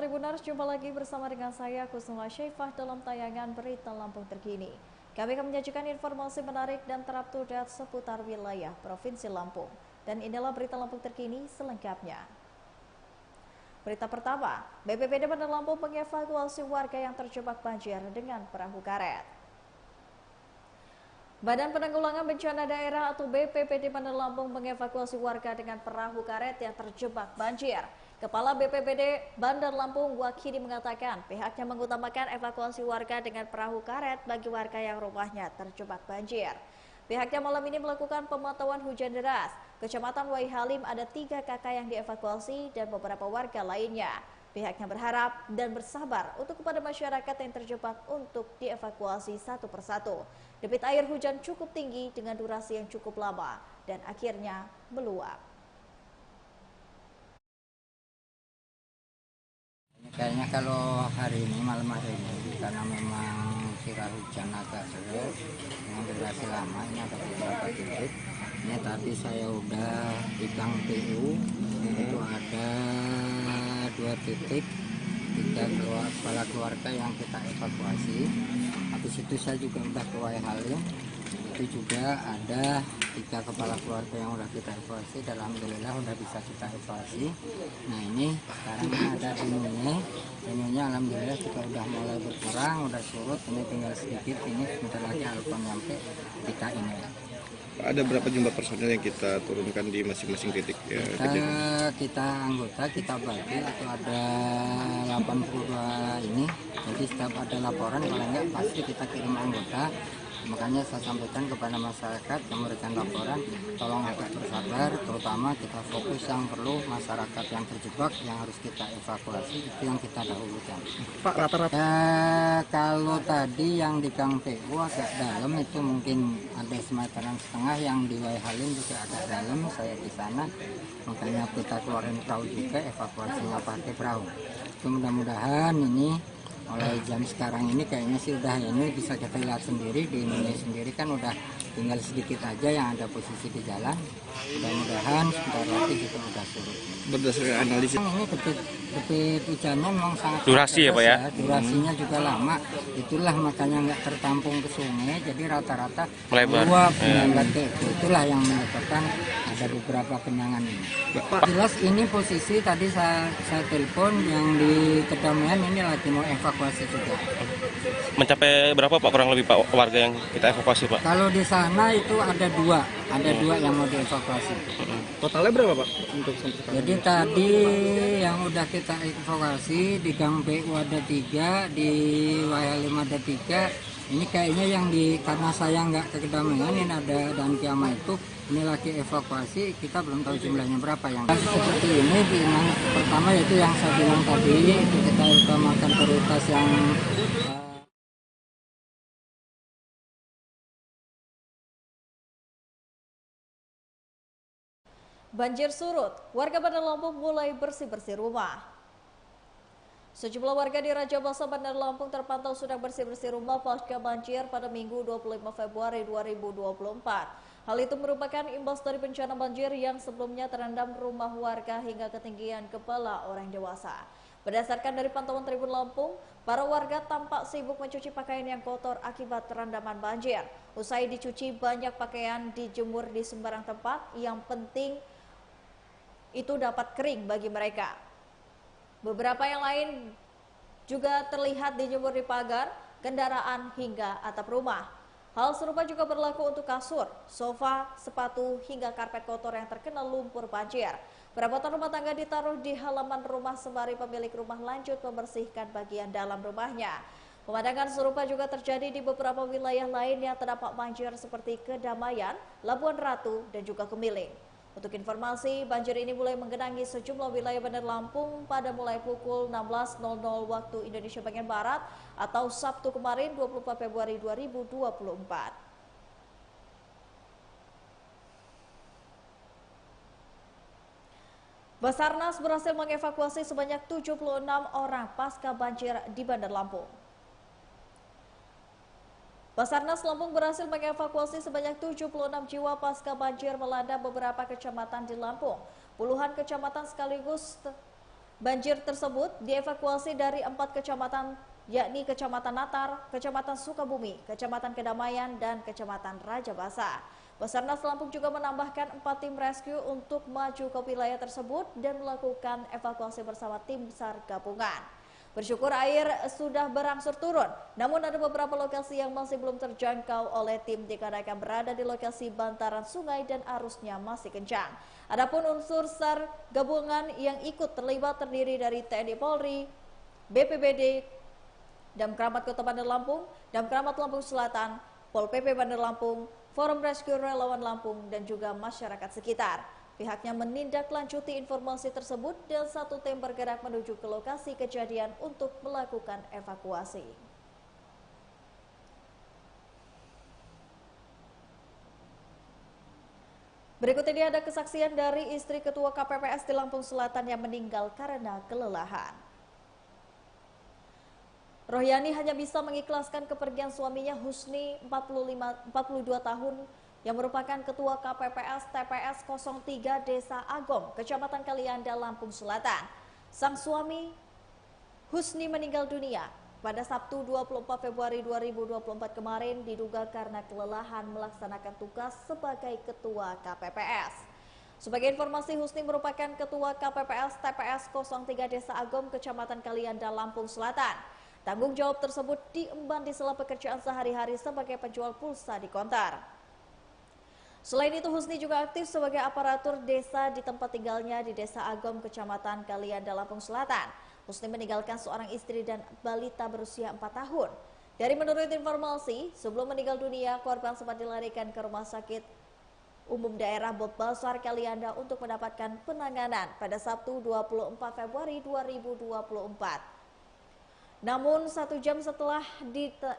Tribuners, jumpa lagi bersama dengan saya Kusuma Syaifah dalam tayangan Berita Lampung Terkini. Kami akan menyajikan informasi menarik dan terupdate seputar wilayah Provinsi Lampung. Dan inilah Berita Lampung Terkini selengkapnya. Berita pertama, BPBD Bandar Lampung mengevakuasi warga yang terjebak banjir dengan perahu karet. Badan Penanggulangan Bencana Daerah atau BPBD Bandar Lampung mengevakuasi warga dengan perahu karet yang terjebak banjir. Kepala BPBD Bandar Lampung Wakidi mengatakan pihaknya mengutamakan evakuasi warga dengan perahu karet bagi warga yang rumahnya terjebak banjir. Pihaknya malam ini melakukan pemantauan hujan deras. Kecamatan Wai Halim ada 3 kakak yang dievakuasi dan beberapa warga lainnya. Pihaknya berharap dan bersabar untuk kepada masyarakat yang terjebak untuk dievakuasi satu persatu. Debit air hujan cukup tinggi dengan durasi yang cukup lama dan akhirnya meluap. Kayaknya kalau hari ini, malam hari ini, karena memang curah hujan agak deras dengan durasi lama, ini ada beberapa titik. Ini tadi saya udah di Gang PU, itu ada 2 titik, 3 kepala keluarga yang kita evakuasi. Habis itu saya juga udah ke Wai Halim, itu juga ada 3 kepala keluarga yang udah kita evakuasi dan alhamdulillah udah bisa kita evakuasi. Nah ini sekarang ada ininya alhamdulillah kita udah mulai berkurang, udah surut, ini tinggal sedikit, ini sebentar lagi Alpon nyampe kita ini. Ada berapa jumlah personel yang kita turunkan di masing-masing titik ya? Kita anggota kita bagi itu ada 82 ini, jadi setiap ada laporan kalau enggak pasti kita kirim anggota. Makanya saya sampaikan kepada masyarakat yang memberikan laporan, tolong agak bersabar, terutama kita fokus yang perlu masyarakat yang terjebak yang harus kita evakuasi, itu yang kita dahulukan. Pak, rata-rata kalau tadi yang di Gang PU agak dalam itu mungkin ada 1,5 meteran, yang di Wai Halim juga agak dalam, saya di sana, makanya kita keluarin perahu juga, evakuasinya pakai perahu. Itu mudah-mudahan ini mulai jam sekarang ini kayaknya sih udah ini bisa kita lihat sendiri di Indonesia sendiri kan udah tinggal sedikit aja yang ada posisi di jalan. Mudah-mudahan sebentar lagi juga udah surut. Berdasarkan analisis Ini debit hujannya memang sangat durasi ya Pak ya? Durasinya juga lama, itulah makanya nggak tertampung ke sungai, jadi rata-rata Melebar. Itulah yang menyebabkan ada beberapa genangan ini. Jelas ini posisi tadi saya telepon yang di Kedamaian ini lagi mau evakuasi juga. Mencapai berapa Pak kurang lebih Pak warga yang kita evakuasi Pak? Kalau di sana itu ada dua yang mau dievakuasi. totalnya berapa Pak untuk sampai sekarang? Jadi tadi yang udah kita evakuasi di Gang PU ada 3, di Wai Halim ada 3. Ini kayaknya yang karena saya nggak ke Kedamaian, ini ada dan Kiama itu ini lagi evakuasi, kita belum tahu jumlahnya berapa yang seperti ini. Yang pertama yaitu yang saya bilang tadi, itu kita utamakan prioritas yang Banjir surut, warga Bandar Lampung mulai bersih-bersih rumah. Sejumlah warga di Raja Basa Bandar Lampung terpantau sudah bersih-bersih rumah pasca banjir pada Minggu 25 Februari 2024. Hal itu merupakan imbas dari bencana banjir yang sebelumnya terendam rumah warga hingga ketinggian kepala orang dewasa. Berdasarkan dari pantauan Tribun Lampung, para warga tampak sibuk mencuci pakaian yang kotor akibat terendaman banjir. Usai dicuci, banyak pakaian dijemur di sembarang tempat, yang penting itu dapat kering bagi mereka. Beberapa yang lain juga terlihat dijemur di pagar, kendaraan hingga atap rumah. Hal serupa juga berlaku untuk kasur, sofa, sepatu hingga karpet kotor yang terkena lumpur banjir. Perabotan rumah tangga ditaruh di halaman rumah sembari pemilik rumah lanjut membersihkan bagian dalam rumahnya. Pemandangan serupa juga terjadi di beberapa wilayah lain yang terdampak banjir seperti Kedamaian, Labuan Ratu, dan juga Kemiling. Untuk informasi, banjir ini mulai menggenangi sejumlah wilayah Bandar Lampung pada mulai pukul 16.00 waktu Indonesia bagian Barat atau Sabtu kemarin 24 Februari 2024. Basarnas berhasil mengevakuasi sebanyak 76 orang pasca banjir di Bandar Lampung. Basarnas Lampung berhasil mengevakuasi sebanyak 76 jiwa pasca banjir melanda beberapa kecamatan di Lampung. Puluhan kecamatan sekaligus Banjir tersebut dievakuasi dari 4 kecamatan, yakni Kecamatan Natar, Kecamatan Sukabumi, Kecamatan Kedamaian, dan Kecamatan Raja Basa. Basarnas Lampung juga menambahkan 4 tim rescue untuk maju ke wilayah tersebut dan melakukan evakuasi bersama tim SAR gabungan. Bersyukur air sudah berangsur turun, namun ada beberapa lokasi yang masih belum terjangkau oleh tim dikarenakan berada di lokasi bantaran sungai dan arusnya masih kencang. Adapun unsur SAR gabungan yang ikut terlibat terdiri dari TNI Polri, BPBD, Damkaramat Kota Bandar Lampung, Damkaramat Lampung Selatan, Pol PP Bandar Lampung, Forum Rescue Relawan Lampung, dan juga masyarakat sekitar. Pihaknya menindaklanjuti informasi tersebut dan 1 tim bergerak menuju ke lokasi kejadian untuk melakukan evakuasi. Berikut ini ada kesaksian dari istri Ketua KPPS di Lampung Selatan yang meninggal karena kelelahan. Rohyani hanya bisa mengikhlaskan kepergian suaminya Husni, 42 tahun, yang merupakan Ketua KPPS TPS 03 Desa Agom, Kecamatan Kalianda, Lampung Selatan. Sang suami Husni meninggal dunia pada Sabtu 24 Februari 2024 kemarin diduga karena kelelahan melaksanakan tugas sebagai Ketua KPPS. Sebagai informasi, Husni merupakan Ketua KPPS TPS 03 Desa Agom, Kecamatan Kalianda, Lampung Selatan. Tanggung jawab tersebut diemban di sela pekerjaan sehari-hari sebagai penjual pulsa di konter. Selain itu, Husni juga aktif sebagai aparatur desa di tempat tinggalnya di Desa Agom, Kecamatan Kalianda, Lampung Selatan. Husni meninggalkan seorang istri dan balita berusia 4 tahun. Dari menurut informasi, sebelum meninggal dunia, korban sempat dilarikan ke Rumah Sakit Umum Daerah Bob Basar Kalianda untuk mendapatkan penanganan pada Sabtu 24 Februari 2024. Namun 1 jam setelah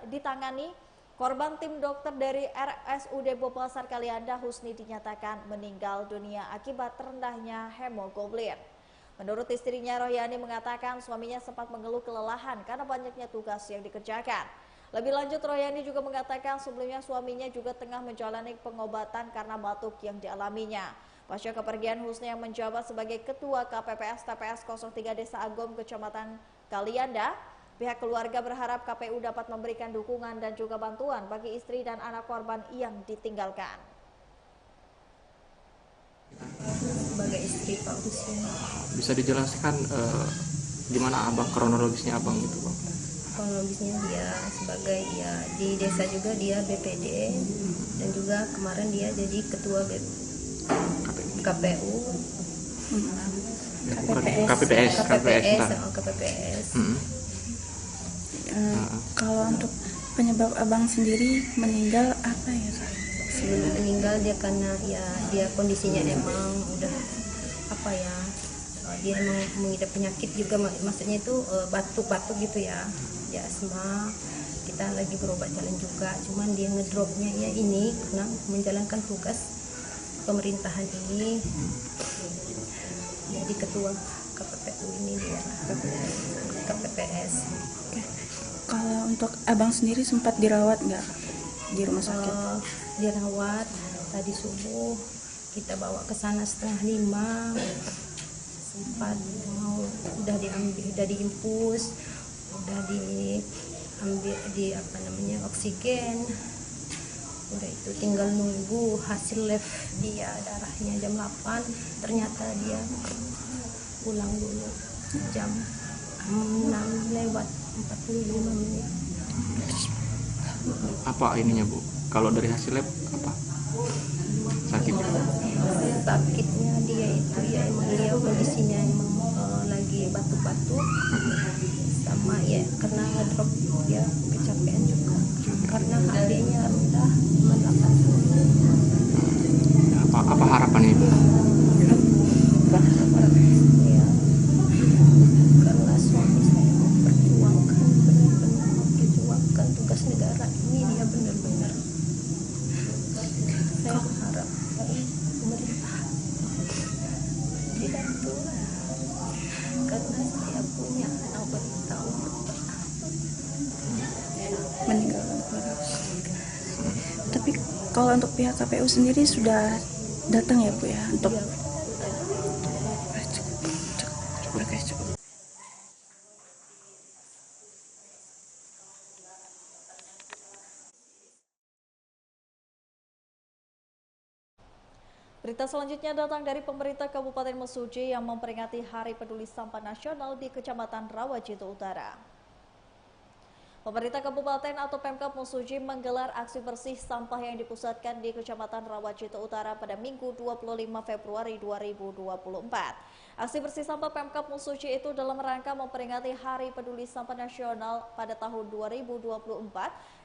ditangani, korban tim dokter dari RSUD Bobasar Kalianda, Husni dinyatakan meninggal dunia akibat rendahnya hemoglobin. Menurut istrinya, Rohyani mengatakan suaminya sempat mengeluh kelelahan karena banyaknya tugas yang dikerjakan. Lebih lanjut, Rohyani juga mengatakan sebelumnya suaminya juga tengah menjalani pengobatan karena batuk yang dialaminya. Pasca kepergian Husni yang menjabat sebagai Ketua KPPS TPS 03 Desa Agom, Kecamatan Kalianda, pihak keluarga berharap KPU dapat memberikan dukungan dan juga bantuan bagi istri dan anak korban yang ditinggalkan. Sebagai istri Pak Husni. Bisa dijelaskan gimana abang, kronologisnya abang gitu bang? Kronologisnya dia sebagai di desa juga dia BPD dan juga kemarin dia jadi ketua KPU. KPPS. Kalau untuk penyebab abang sendiri meninggal apa ya? Sebelum meninggal dia karena dia kondisinya emang udah dia emang mengidap penyakit juga, maksudnya itu batuk-batuk gitu ya asma. Kita lagi berobat jalan juga, cuman dia ngedropnya ini karena menjalankan tugas pemerintahan ini. Jadi ketua KPPU ini dia KPPS. Kalau untuk abang sendiri sempat dirawat nggak di rumah sakit? Dirawat tadi subuh, kita bawa ke sana 4:30, sempat udah diimpus, udah diambil oksigen, udah itu tinggal nunggu hasil lab dia darahnya jam 8. Ternyata dia pulang dulu jam 6:45. Apa ininya bu? Kalau dari hasil lab apa? Sakitnya dia itu emang dia kondisinya emang lagi batuk-batuk sama karena ngedrop dia kecapean juga karena HB-nya rendah 8. Apa harapannya ibu? Karena suami saya memperjuangkan tugas negara ini, dia benar-benar saya harap dari pemerintah dibantu karena saya punya anak balita Meninggal. Tapi kalau untuk pihak KPU sendiri sudah datang ya bu ya untuk cukup. cukup. Berita selanjutnya datang dari pemerintah Kabupaten Mesuji yang memperingati Hari Peduli Sampah Nasional di Kecamatan Rawajito Utara. Pemerintah Kabupaten atau Pemkab Mesuji menggelar aksi bersih sampah yang dipusatkan di Kecamatan Rawajito Utara pada Minggu 25 Februari 2024. Aksi bersih sampah Pemkab Mesuji itu dalam rangka memperingati Hari Peduli Sampah Nasional pada tahun 2024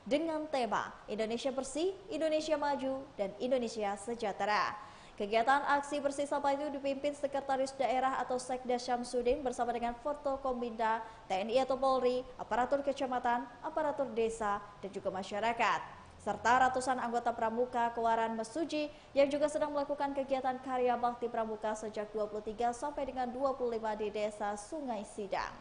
dengan tema Indonesia Bersih, Indonesia Maju, dan Indonesia Sejahtera. Kegiatan aksi bersih sampah itu dipimpin Sekretaris Daerah atau Sekda Syamsuddin bersama dengan Forkominda, TNI atau Polri, aparatur kecamatan, aparatur desa, dan juga masyarakat. Serta ratusan anggota Pramuka Kewaran Mesuji yang juga sedang melakukan kegiatan karya bakti Pramuka sejak 23 sampai dengan 25 di Desa Sungai Sidang.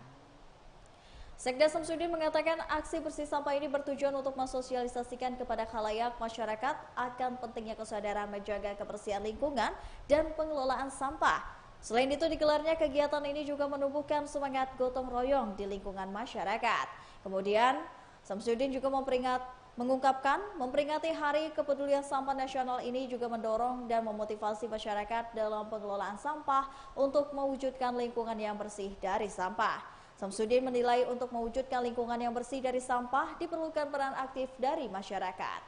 Sekda Syamsuddin mengatakan aksi bersih sampah ini bertujuan untuk mensosialisasikan kepada khalayak masyarakat akan pentingnya kesadaran menjaga kebersihan lingkungan dan pengelolaan sampah. Selain itu digelarnya kegiatan ini juga menumbuhkan semangat gotong royong di lingkungan masyarakat. Kemudian Syamsuddin juga memperingati Hari Kepedulian Sampah Nasional ini juga mendorong dan memotivasi masyarakat dalam pengelolaan sampah untuk mewujudkan lingkungan yang bersih dari sampah. Syamsuddin menilai untuk mewujudkan lingkungan yang bersih dari sampah diperlukan peran aktif dari masyarakat.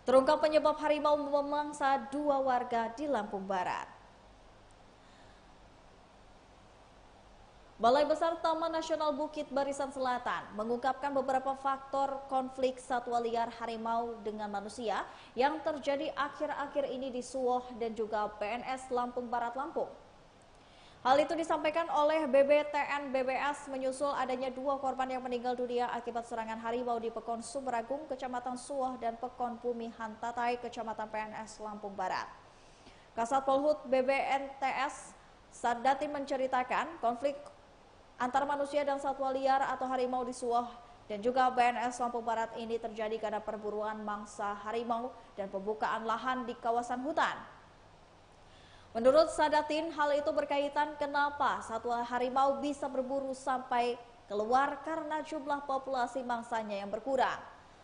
Terungkap penyebab harimau memangsa 2 warga di Lampung Barat. Balai Besar Taman Nasional Bukit Barisan Selatan mengungkapkan beberapa faktor konflik satwa liar harimau dengan manusia yang terjadi akhir-akhir ini di Suwoh dan juga PNS Lampung Barat, Lampung. Hal itu disampaikan oleh BBTN BBS menyusul adanya 2 korban yang meninggal dunia akibat serangan harimau di Pekon Sumeragung, Kecamatan Suwoh, dan Pekon Bumi Hantatai, Kecamatan PNS Lampung Barat. Kasat Polhut BBNTS Sardatin menceritakan konflik antara manusia dan satwa liar atau harimau di Suwoh dan juga PNS Lampung Barat ini terjadi karena perburuan mangsa harimau dan pembukaan lahan di kawasan hutan. Menurut Sadatin, hal itu berkaitan kenapa satwa harimau bisa berburu sampai keluar karena jumlah populasi mangsanya yang berkurang.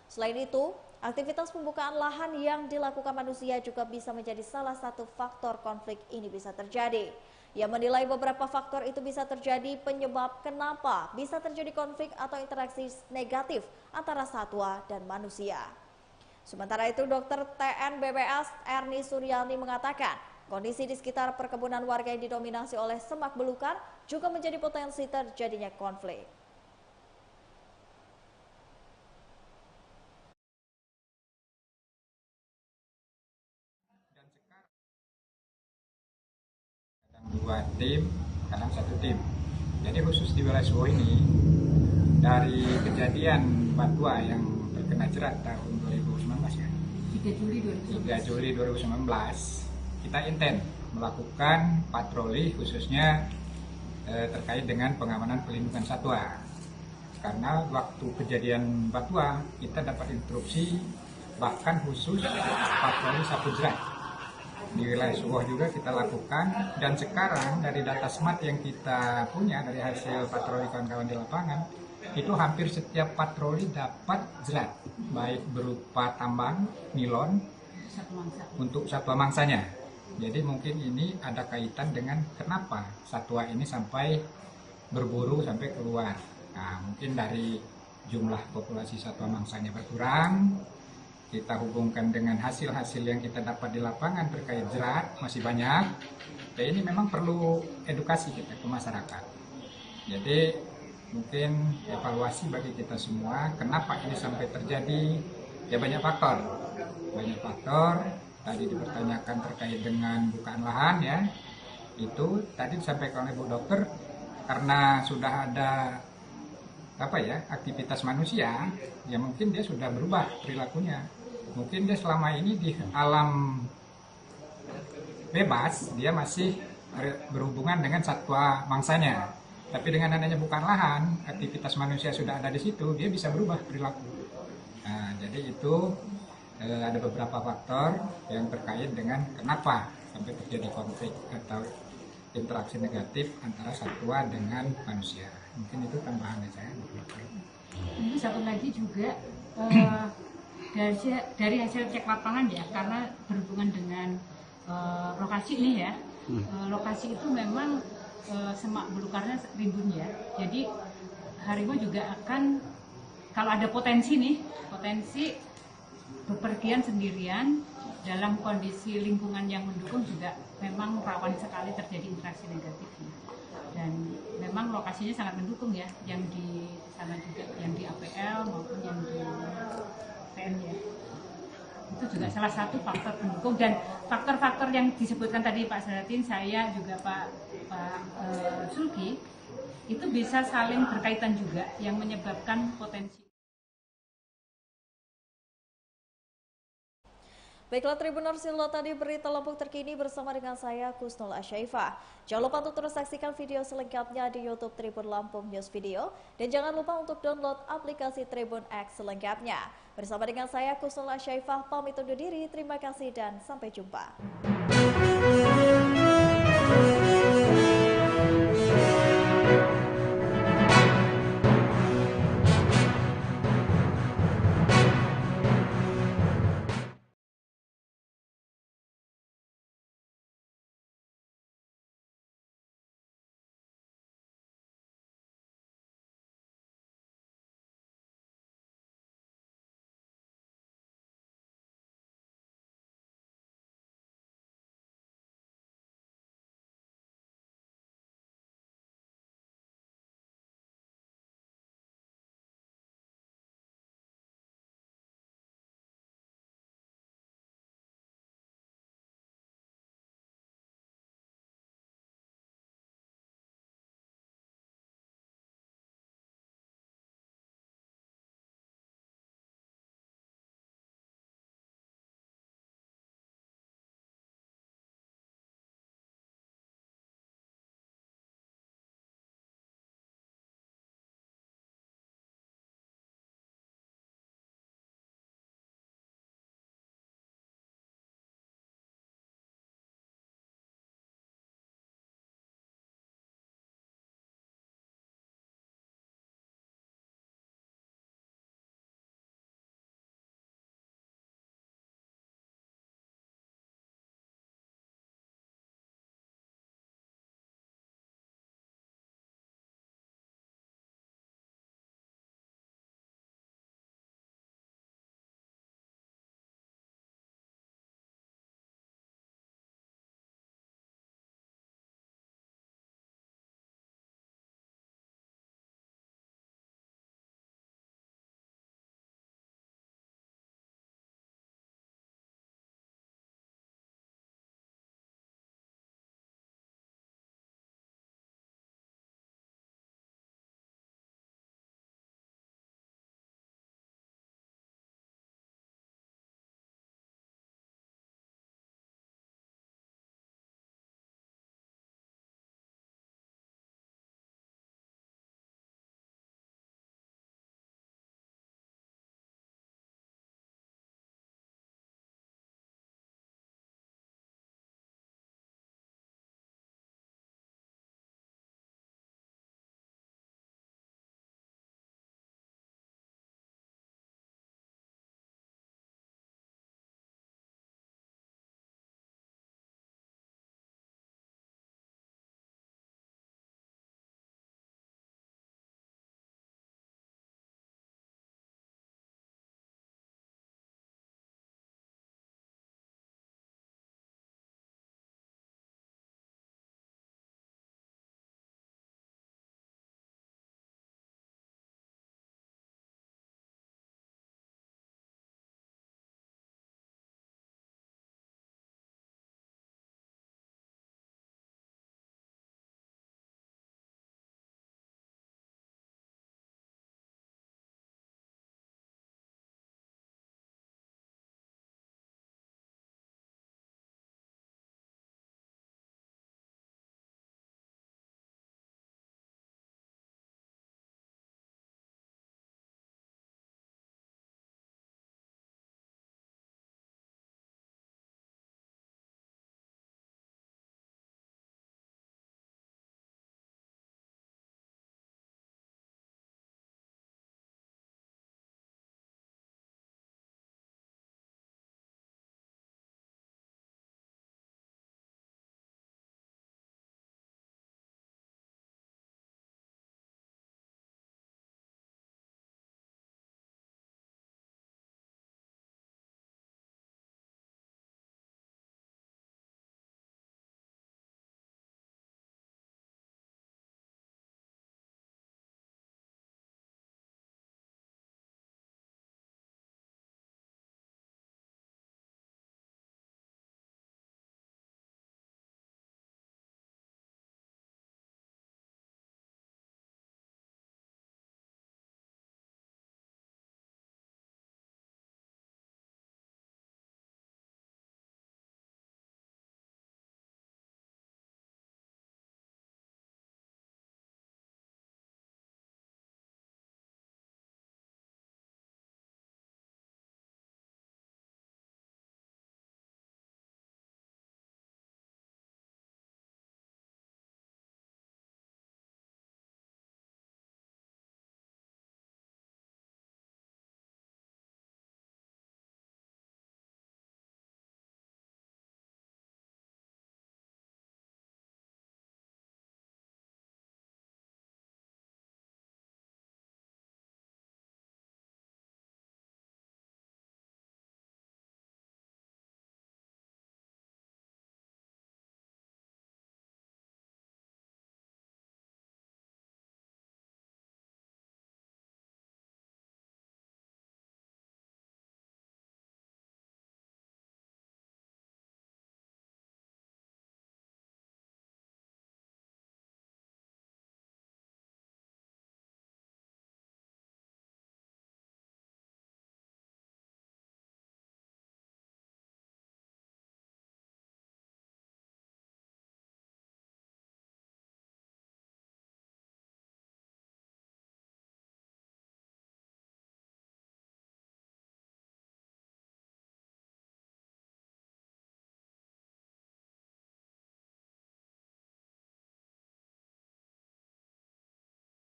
Selain itu, aktivitas pembukaan lahan yang dilakukan manusia juga bisa menjadi salah satu faktor konflik ini bisa terjadi. Ia menilai beberapa faktor itu bisa terjadi penyebab kenapa bisa terjadi konflik atau interaksi negatif antara satwa dan manusia. Sementara itu, Dr. TN BBS Erni Suryani mengatakan kondisi di sekitar perkebunan warga yang didominasi oleh semak belukar juga menjadi potensi terjadinya konflik. Dua tim, kadang 1 tim. Jadi khusus di wilayah Suwoh ini, dari kejadian Batua yang terkena jerat tahun 2019 ya, 3 Juli 2019, kita intent melakukan patroli khususnya terkait dengan pengamanan pelindungan satwa. Karena waktu kejadian Batua kita dapat instruksi bahkan khusus patroli sapu jerat. Di wilayah Suwoh juga kita lakukan, dan sekarang dari data SMAT yang kita punya dari hasil patroli kawan-kawan di lapangan, itu hampir setiap patroli dapat jerat, baik berupa tambang, nilon, untuk satwa mangsanya. Jadi mungkin ini ada kaitan dengan kenapa satwa ini sampai berburu sampai keluar. Nah, mungkin dari jumlah populasi satwa mangsanya berkurang, kita hubungkan dengan hasil-hasil yang kita dapat di lapangan terkait jerat masih banyak. Ya, ini memang perlu edukasi kita ke masyarakat. Jadi mungkin evaluasi bagi kita semua kenapa ini sampai terjadi. Ya banyak faktor. Banyak faktor. Tadi dipertanyakan terkait dengan bukaan lahan ya. Itu tadi disampaikan oleh Bu Dokter karena sudah ada aktivitas manusia, ya mungkin dia sudah berubah perilakunya. Mungkin dia selama ini di alam bebas, dia masih berhubungan dengan satwa mangsanya. Tapi dengan adanya bukan lahan, aktivitas manusia sudah ada di situ, dia bisa berubah perilaku. Nah, jadi itu ada beberapa faktor yang terkait dengan kenapa sampai terjadi konflik atau interaksi negatif antara satwa dengan manusia. Mungkin itu tambahan saya. Ini satu lagi juga dari hasil cek lapangan ya, karena berhubungan dengan lokasi ini ya, lokasi itu memang semak belukarnya rimbun ya. Jadi harimau juga akan, kalau ada potensi bepergian sendirian dalam kondisi lingkungan yang mendukung juga memang rawan sekali terjadi interaksi negatifnya. Dan memang lokasinya sangat mendukung ya, yang di sana juga, yang di APL maupun yang di TN ya. Itu juga salah satu faktor pendukung, dan faktor-faktor yang disebutkan tadi Pak Seratin, saya juga Pak Sulki, itu bisa saling berkaitan juga yang menyebabkan potensi. Baiklah Tribuners, inilah tadi berita Lampung terkini bersama dengan saya Kusnul Asyaifah. Jangan lupa untuk terus saksikan video selengkapnya di YouTube Tribun Lampung News Video. Dan jangan lupa untuk download aplikasi Tribun X selengkapnya. Bersama dengan saya Kusnul Asyaifah, pamit undur diri. Terima kasih dan sampai jumpa.